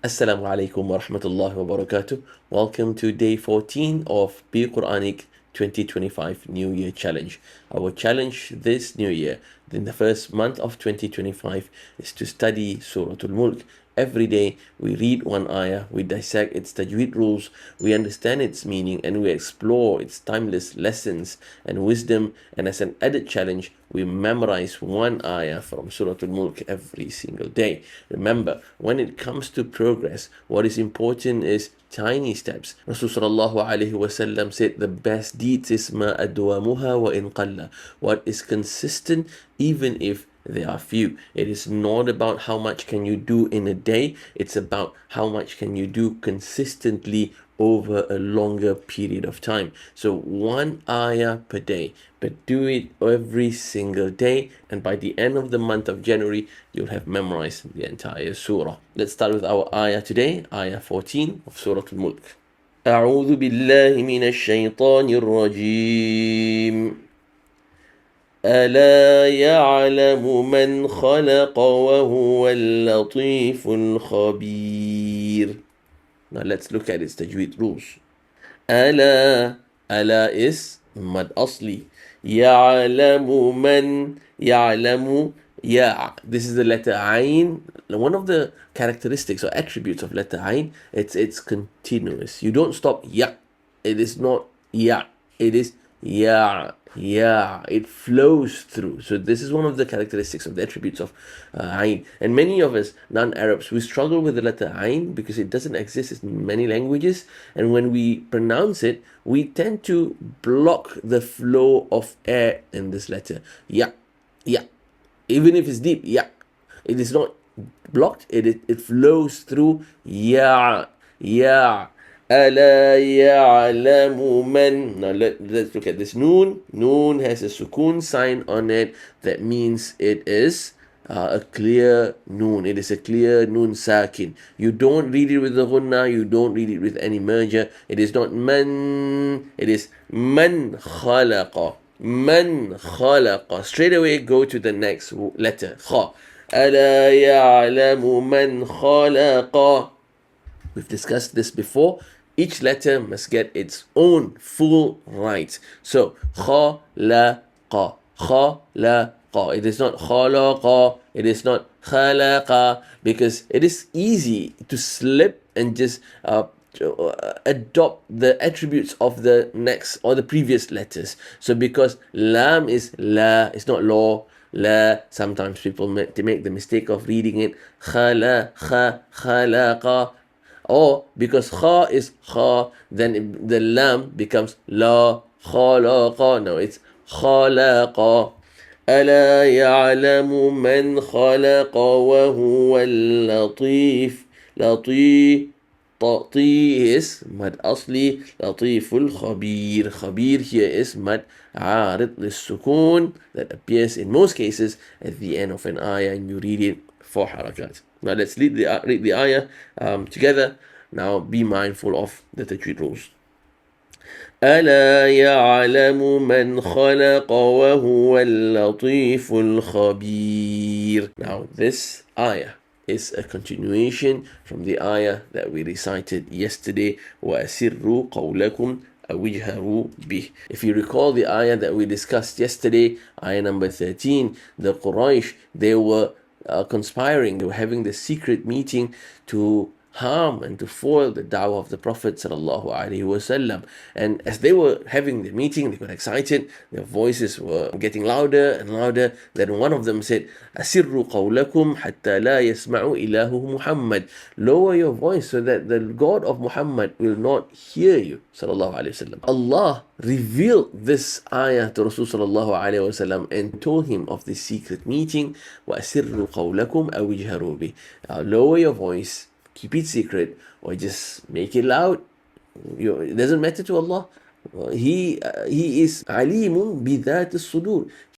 Assalamu alaikum wa rahmatullahi wa barakatuh. Welcome to day 14 of Be Quranic 2025 New Year Challenge. Our challenge this new year, in the first month of 2025, is to study Surah Al-Mulk. Every day we read one ayah, we dissect its tajweed rules, we understand its meaning, and we explore its timeless lessons and wisdom. And as an added challenge, we memorize one ayah from Surah Al-Mulk every single day. Remember, when it comes to progress, what is important is tiny steps. Rasulullah sallallahu alaihi wasallam said, "The best deeds is ma adwamuha wa in qalla." What is consistent, even if they are few. It is not about how much can you do in a day. It's about how much can you do consistently over a longer period of time. So one ayah per day, but do it every single day, and by the end of the month of January, you'll have memorized the entire surah. Let's start with our ayah today, ayah 14 of Surah Al-Mulk. أعوذ بالله من الشيطان الرجيم. ألا يعلم من خلق وهو اللطيف الخبير. Now let's look at its tajweed rules. ألا is mad asli. يعلم من يعلم يا. This is the letter Ain. One of the characteristics or attributes of letter Ain, it's continuous. You don't stop ya. It is not ya. It is ya. Yeah, it flows through. So this is one of the characteristics of the attributes of Ain. And many of us non-Arabs, we struggle with the letter Ain because it doesn't exist in many languages. And when we pronounce it, we tend to block the flow of air in this letter. Yeah, yeah. Even if it's deep, yeah. It is not blocked. It flows through. Yeah, yeah. ألا يعلم من. Now let's look at this noon. Noon has a sukun sign on it. That means it is a clear noon. It is a clear noon sakin. You don't read it with the ghunna. You don't read it with any merger. It is not man. It is man khalaqa. Man khalaqa. Straight away go to the next letter. Kha. ألا يعلم من خلق. We've discussed this before. Each letter must get its own full right. So, khalaqa, khalaqa. It is not khalaqa, it is not khalaqa, because it is easy to slip and just adopt the attributes of the next or the previous letters. So because lam is la, it's not law. La, sometimes people make the mistake of reading it khalaqa. Or because kha is kha, then the lam becomes la khalaqa. No, it's khalaqa. ألا يعلم من خلق وهو اللطيف. لطيف. طي is mad asli. لطيف الخبير. خبير here is mad عارض للسكون that appears in most cases at the end of an ayah, and you read it 4 harakat. Now let's read the ayah together. Now be mindful of the tajweed rules. ألا يعلم من خلق وهو اللطيف الخبير. Now this ayah is a continuation from the ayah that we recited yesterday. وَأَسِرُّوا قَوْلَكُمْ أَوْ اجْهَرُوا بِهِ. If you recall the ayah that we discussed yesterday, ayah number 13, the Quraysh, they were conspiring, they were having the secret meeting to harm and to foil the da'wah of the Prophet sallallahu alaihi wasallam. And as they were having the meeting, they got excited, their voices were getting louder and louder. Then one of them said, "Asirru qawlakum hatta la yasma'u ilahu Muhammad." Lower your voice so that the God of Muhammad will not hear you, sallallahu alaihi wasallam. Allah revealed this ayah to Rasul sallallahu alaihi wasallam and told him of this secret meeting. وَأَسِرُّوا قَوْلَكُمْ أَوْ اجْهَرُوا بِهِ. Lower your voice, keep it secret, or just make it loud. It doesn't matter to Allah. He is alimun بذات الصدور.